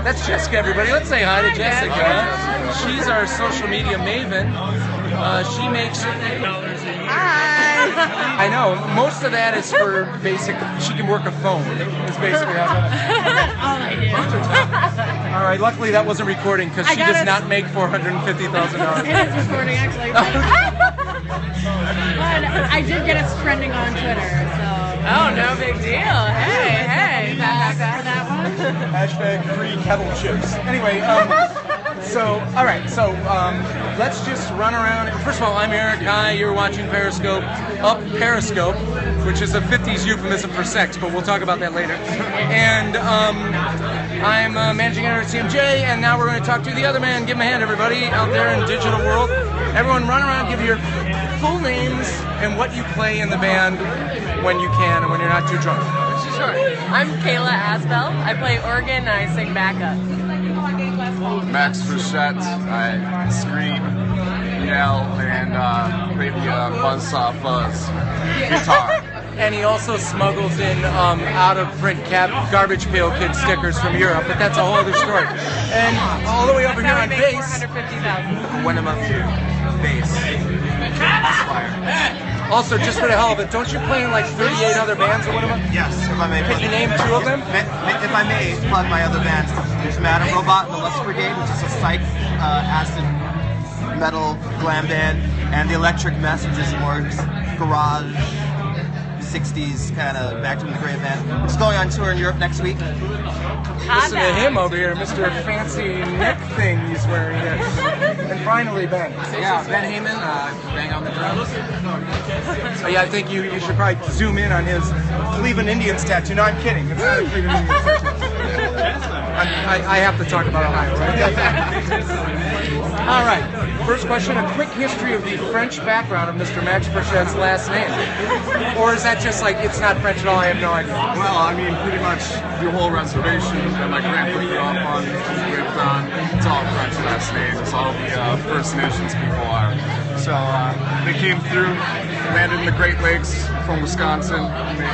That's Jessica, everybody. Let's say hi to Jessica. She's our social media maven. She makes $50 a year. Hi. I know. Most of that is for basic. She can work a phone. Is basically how That's all I do. All right. Luckily, that wasn't recording because she does not make $450,000. It is recording, actually. But I did get us trending on Twitter, so. Oh, no big deal. Hey. Back for that one. Hashtag free kettle chips. Anyway, all right, let's just run around. First of all, I'm Eric. Hi, you're watching Periscope. Up Periscope, which is a 50s euphemism for sex, but we'll talk about that later. And I'm managing editor at CMJ, and now we're going to talk to the other man. Give him a hand, everybody, out there in digital world. Everyone run around, give your full names and what you play in the band when you can and when you're not too drunk. Sure. I'm Kayla Asbell. I play organ and I sing backup. Max Frechette. I scream, yell, and play the buzzsaw fuzz guitar. And he also smuggles in out-of-print garbage pail kid stickers from Europe, but that's a whole other story. And all the way over here on bass, $450,000. Winema bass. also just for the hell of it, don't you play in like 38 other bands or whatever? Yes, if I may. Can you name two of them? If I may plug my other bands, there's Madam Robot and the Lust Brigade, which is a psych acid metal glam band, and the Electric Mess, which is more garage 60s kind of back to the great band. It's going on tour in Europe next week. Listen to him over here, Mr. Fancy Nick thing he's wearing here. And finally, Ben. Yeah, Ben Heyman, bang on the drums. Oh, yeah, I think you should probably zoom in on his Cleveland Indians tattoo. No, I'm kidding. It's not a Cleveland Indians tattoo. I have to talk about Ohio, right? All right. First question, a quick history of the French background of Mr. Max Frechette's last name. Or is that just like, it's not French at all, I have no idea? Well, I mean, pretty much the whole reservation that my grandpa grew up on, lived on, it's all French last names. All the First Nations people are. So they came through, landed in the Great Lakes from Wisconsin, and they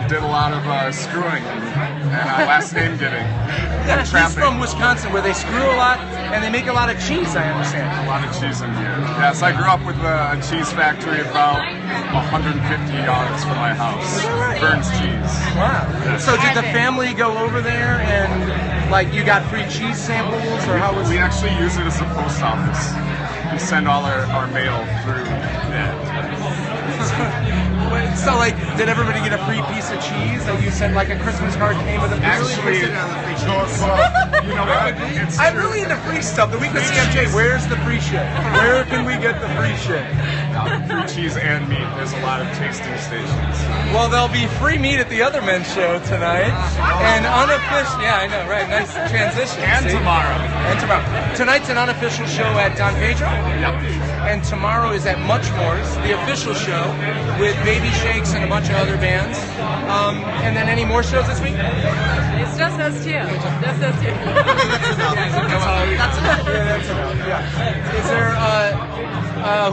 did a lot of screwing and last name giving. Yeah, he's from Wisconsin, where they screw a lot and they make a lot of cheese, I understand. A lot of cheese in here. Yes, I grew up with a cheese factory about 150 yards from my house. Burns cheese. Wow. Yes. So did the family go over there and, like, you got free cheese samples, or how was it? We actually use it as a post office. We send all our mail through it. So, like, did everybody get a free piece of cheese that you sent, like, a Christmas card came with a piece? Actually, you know what? I'm really into free stuff. The week of CMJ, where's the free shit? Where can we get the free shit? Free cheese and meat. There's a lot of tasting stations. Well, there'll be free meat at the Othermen show tonight. And unofficial, yeah, I know, right, nice transition. And see? tomorrow. And tomorrow. Tonight's an unofficial show at Don Pedro. Yep. And tomorrow is at Muchmore's, the official show, with Baby Shakes and a bunch of other bands. And then any more shows this week? It's just us two. Just us two. That's enough. Yeah, that's enough. Yeah. Is there,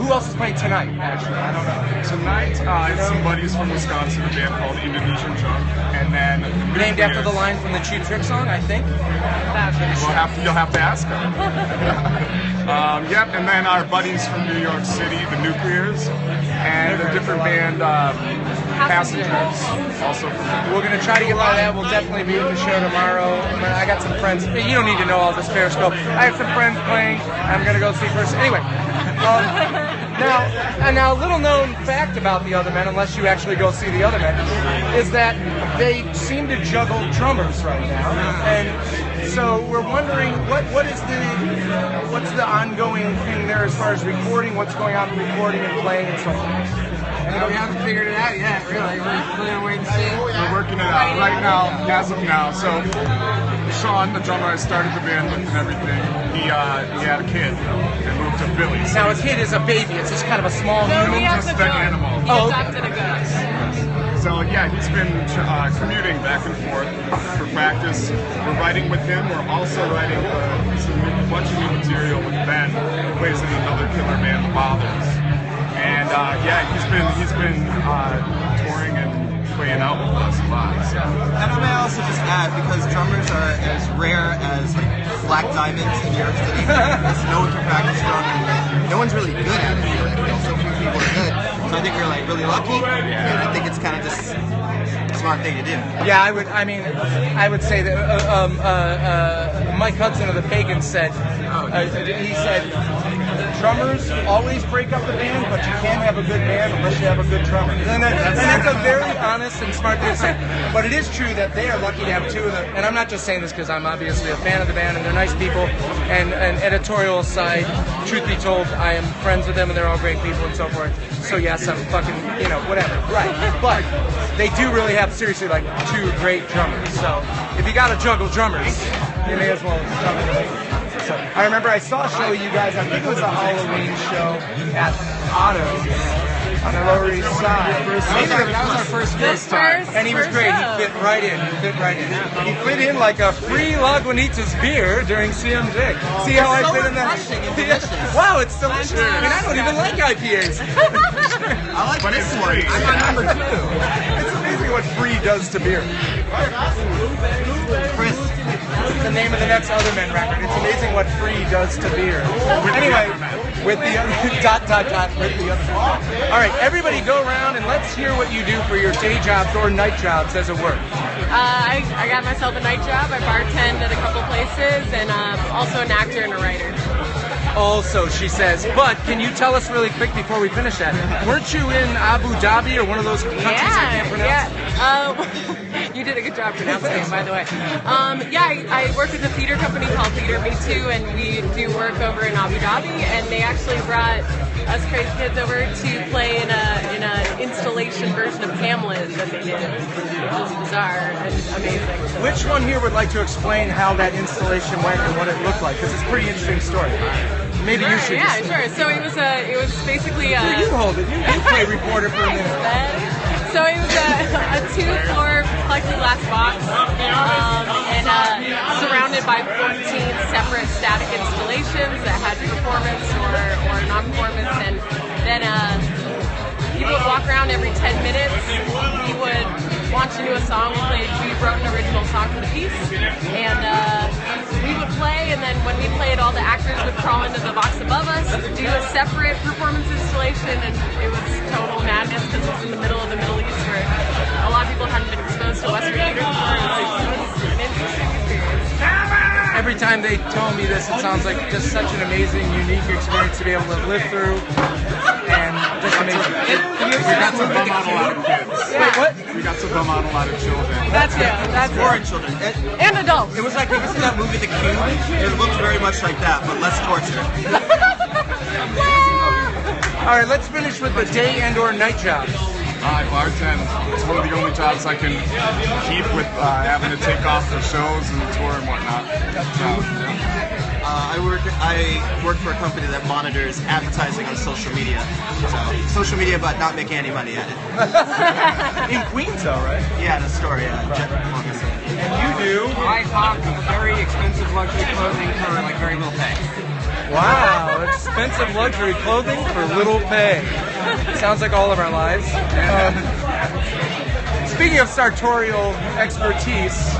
who else is playing tonight, actually? I don't know. Tonight, some buddies from Wisconsin, a band called Indonesian Junk, and then Named after the line from the Cheap Trick song, I think. You'll have to ask them. Yep, and then our buddies from New York City, the Nuclears, and a different band, Passengers, also from We're going to try to get a lot of that. We'll definitely be at the show tomorrow. I got some friends. You don't need to know all this Periscope. I have some friends playing. I'm going to go see first. Anyway. Now, a little known fact about the Othermen, unless you actually go see the Othermen, is that they seem to juggle drummers right now, and so we're wondering what's the ongoing thing there as far as recording, what's going on with recording and playing and so on. We haven't figured it out yet, really. We're going to wait and see. We're working it out right now, as of now. So Sean, the drummer I started the band with and everything, he had a kid and moved to Philly. So now a kid is a baby, it's just kind of a small human. Just an animal. He adopted a ghost. So yeah, he's been commuting back and forth for practice. We're writing with him. We're also writing a bunch of new material with Ben, who plays in another killer band, The Fathers. And yeah, he's been touring and playing out with us a lot. So. And I may also just add, because drummers are as rare as like black diamonds in New York City, because no one can practice drumming. No one's really good at it. Really. You know, so few people are good. So I think we're like really lucky, and I think it's kind of just a smart thing to do. Yeah, I would say that Mike Hudson of the Pagans said, he said, drummers always break up the band, but you can't have a good band unless you have a good drummer. And that's a very honest and smart thing to say. But it is true that they are lucky to have two of them. And I'm not just saying this because I'm obviously a fan of the band and they're nice people. And editorial aside, truth be told, I am friends with them and they're all great people and so forth. So yes, I'm fucking, whatever. Right. But they do really have seriously like two great drummers. So if you gotta juggle drummers, you may as well juggle them. So I remember I saw a show you guys, I think it was a Halloween show at Otto's on the Lower East Side. That was our first time. And he was great. He fit right in. He fit in like a free Lagunitas beer during CMJ. See how I fit in that? Wow, it's delicious. I mean, I don't even like IPAs. I like this one. I'm on number 2. It's amazing what free does to beer. Chris. It's the name of the next Othermen record. It's amazing what free does to beer. Anyway, with the other with the other. All right, everybody go around and let's hear what you do for your day jobs or night jobs as it were. I got myself a night job. I bartend at a couple places, and also an actor and a writer. Also, she says, but can you tell us really quick before we finish that? Weren't you in Abu Dhabi or one of those countries I can't pronounce? Yeah. You did a good job pronouncing it, by the way. I work with a theater company called Theater Me Too, and we do work over in Abu Dhabi, and they actually brought us crazy kids over to play in a installation version of Hamlet that they did, which is bizarre and amazing. So. Which one here would like to explain how that installation went and what it looked like? Because it's a pretty interesting story. Maybe you should. Yeah, sure. So it was basically a. You hold it. You play reporter for a minute. So it was a 2-floor plexiglass box, and surrounded by 14 separate static installations that had performance or non-performance, and then people would walk around every 10 minutes. He would launch into a song. We wrote an original song for the piece, and we would play, and then when we played, all the actors would crawl into the box above us, do a separate performance installation, and it was total madness because it was in the middle of the Middle East where a lot of people hadn't been exposed to Western theater before. It was an interesting experience. Every time they tell me this, it sounds like just such an amazing, unique experience to be able to live through, and just amazing. We got to bum out a lot of kids. Yeah. Wait, what? We got to bum out a lot of children. That's Foreign children. and adults. It was like, you ever see that movie The Cube? It looked very much like that, but less torture. All right, let's finish with the day and or night jobs. I bartend. It's one of the only jobs I can keep with having to take off for shows and tour and whatnot. I work for a company that monitors advertising on social media. So social media, but not making any money at it. In Queens, though, right? Yeah, in a store, Jet Columbus. And you do? I hawk very expensive luxury clothing for like very little pay. Wow, expensive luxury clothing for little pay. Sounds like all of our lives. Speaking of sartorial expertise,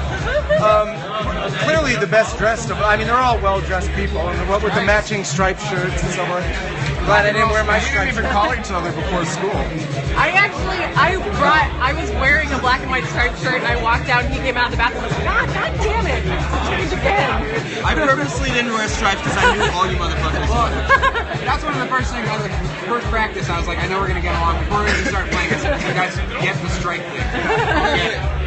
clearly the best dressed they're all well-dressed people, and what with the matching striped shirts and so on. Glad I didn't wear my We striped didn't even shirt. call each other before school. I was wearing a black and white striped shirt, and I walked out, and he came out of the bathroom and was like, God damn it, change again. I purposely didn't wear stripes because I knew all you motherfuckers would. That's one of the first things, first practice, I was like, I know we're going to get along. Before we even start playing, I said, you guys get the stripe thing.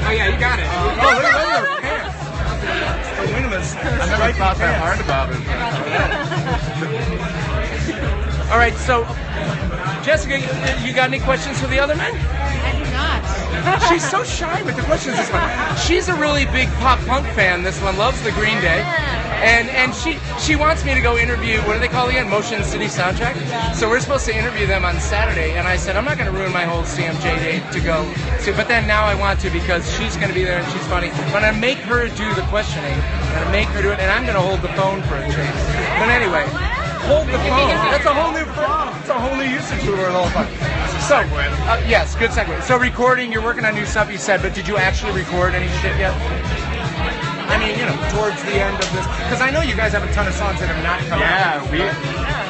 Oh yeah, you got it. Oh, look at your pants. The Winamas. I never thought that hard about it. All right, so Jessica, you got any questions for the other men? I do not. She's so shy with the questions this one. She's a really big pop punk fan. This one loves the Green Day, and she wants me to go interview. What do they call it again? Motion City Soundtrack. So we're supposed to interview them on Saturday, and I said I'm not going to ruin my whole CMJ day to go. But then now I want to because she's going to be there and she's funny. I'm going to make her do the questioning. I'm going to make her do it, and I'm going to hold the phone for a change. But anyway. Hold the phone. That's a whole new phone. It's a whole new usage of the word. So, yes, good segue. So recording, you're working on new stuff, you said, but did you actually record any shit yet? I mean, towards the end of this, because I know you guys have a ton of songs that have not come out. Yeah,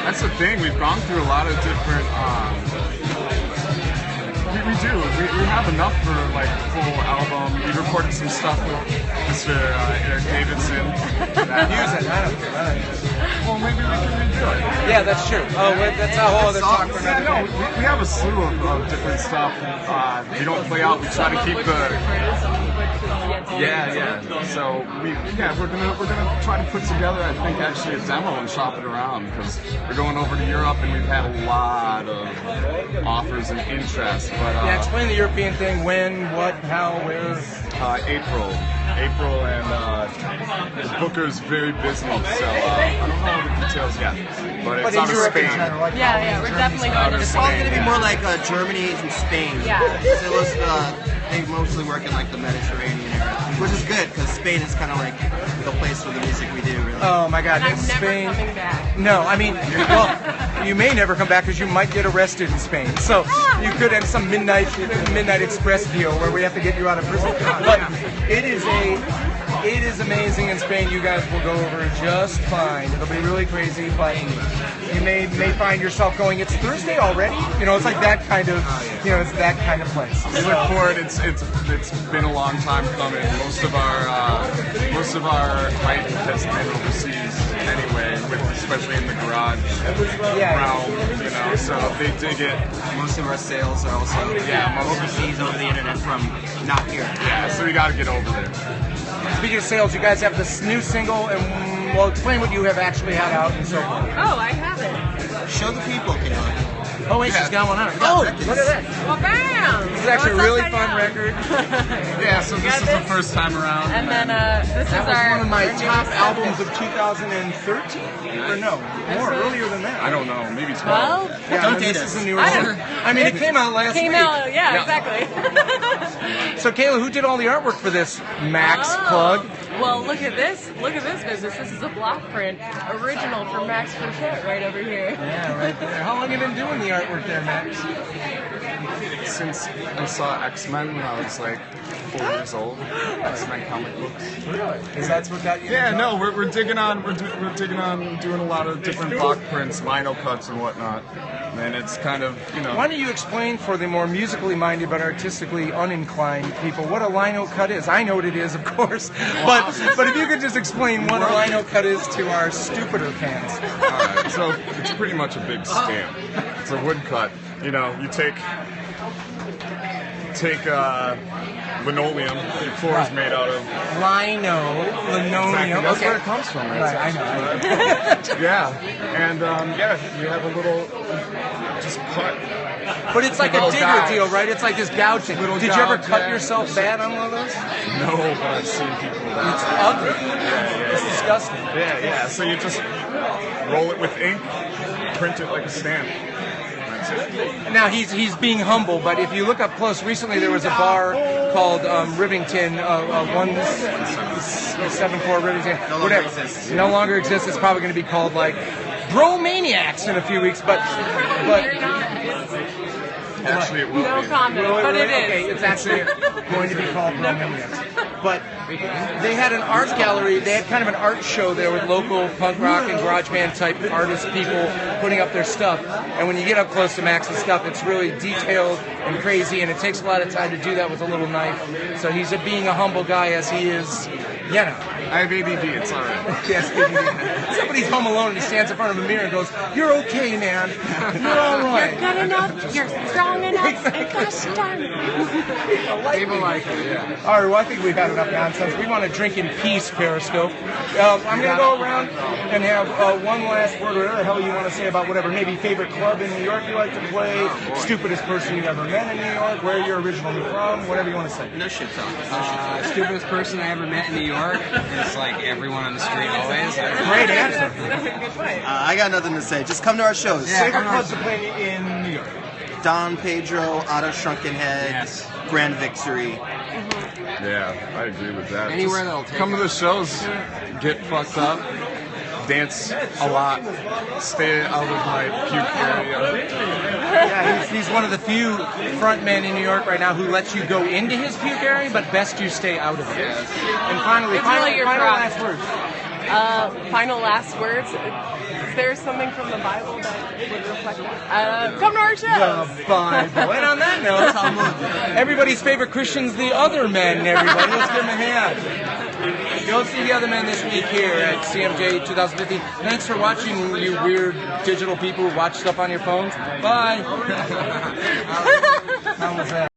that's the thing. We've gone through a lot of different. We do. We have enough for like a full album. We recorded some stuff with Mr. Davidson. Use it. I don't care. Well, maybe we can redo it. Yeah, that's true. Oh, that's a whole other talk for another Yeah, no, day. we have a slew of different stuff. We don't play out. We try to keep the. Yeah. So we're gonna try to put together, I think, actually a demo and shop it around because we're going over to Europe and we've had a lot of offers and interest. But explain the European thing. When, what, how, where? April, and Booker's very busy, so I don't know all the details yet. But it's out of Spain. Yeah, we're definitely going to It's probably going to be more like Germany and Spain. Yeah. So it was, they mostly work in like the Mediterranean area, which is good because Spain is kind of like the place for the music we do, really. Oh my God, And I'm Spain. never coming back. No, I mean, well, you may never come back because you might get arrested in Spain. So you could have some midnight express deal where we have to get you out of prison. But it is amazing in Spain. You guys will go over just fine. It'll be really crazy, but you may find yourself going, it's Thursday already? It's like that kind of, it's that kind of place. We look forward. It's been a long time coming. Most of our hype has been overseas anyway, especially in the garage realm. So they dig it. Most of our sales are also overseas over the internet from not here. Yeah, so we got to get over there. Speaking of sales, you guys have this new single, and explain what you have actually had out and so forth. Oh, I have it. Show the people, Kayla. Oh wait, she's got one on. Oh, look at that. Well, bam! This is actually a really fun record. Yeah, so this is the first time around. And then this That is was our one of my our top newest albums of 2013, or no, more earlier than that. I don't know, maybe 12. Well, Yeah, Don't and date this us. is a newer I one. don't- I mean, it came out last came week. out, exactly. So, Kayla, who did all the artwork for this? Max plug. Well, look at this. Look at this business. This is a block print, original from Max Frechette right over here. Yeah, right there. How long have you been doing the artwork there, Max? Since I saw X-Men when I was like 4 years old, X-Men comic books. Really? Is that what got you? Yeah, no, we're digging on. We're digging on doing a lot of different block prints, lino cuts, and whatnot. And it's kind of Why don't you explain for the more musically minded but artistically uninclined people what a lino cut is? I know what it is, of course, but if you could just explain what a lino cut is to our stupider fans. Alright, so it's pretty much a big stamp. It's a wood cut. You take linoleum. The floor is made out of. Linoleum. Exactly, that's Okay. where it comes from, right? Right, I know. Yeah, and you have a little just cut. But it's like a Little digger gouge. deal, right? It's like this gouging. Little Did you ever gouge, cut yeah. yourself bad on one of those? No, but I've seen people that. It's ugly. It's disgusting. Yeah. So you just roll it with ink, print it like a stamp. That's it. Now he's being humble, but if you look up close, recently there was a bar called Rivington, 174 Rivington, No longer whatever. exists. No longer exists. It's probably going to be called like Bromaniacs in a few weeks, but Actually, it will No be. comment, but it is. Okay, it's actually going to be called Bromaniacs. But they had an art gallery. They had kind of an art show there with local punk rock and garage band type artist people putting up their stuff. And when you get up close to Max's stuff, it's really detailed and crazy, and it takes a lot of time to do that with a little knife. So he's being a humble guy as he is, I have ADD, it's alright. Yes, somebody's home alone and he stands in front of a mirror and goes, "You're okay, man. You're all right." You're good enough. You're strong enough. Gosh darn it. People like it, yeah. All right, well, I think we've had enough nonsense. We want to drink in peace, Periscope. I'm going to go around and have one last word, whatever the hell you want to say about whatever. Maybe favorite club in New York you like to play, stupidest person you ever met in New York, where you're originally from, whatever you want to say. No shit talk. Stupidest person I ever met in New York is like everyone on the street always. Great answer. Good point. I got nothing to say. Just come to our shows. Favorite clubs to play in New York? Don Pedro, Otto Shrunken Head, Yes. Grand Victory. Yeah, I agree with that. Anywhere Just that'll take come to us. the shows, get fucked up, dance a lot, stay out of my puke area. Yeah, he's one of the few frontmen in New York right now who lets you go into his puke area, but best you stay out of it. And finally, It's really your final product. last words. Final last words. Is there something from the Bible that would reflect that? Come to our show. The Bible. And on that note, everybody's favorite Christians, the Othermen, everybody. Let's give them a hand. Go see the Othermen this week here at CMJ 2015. Thanks for watching, you weird digital people who watch stuff on your phones. Bye. How was that?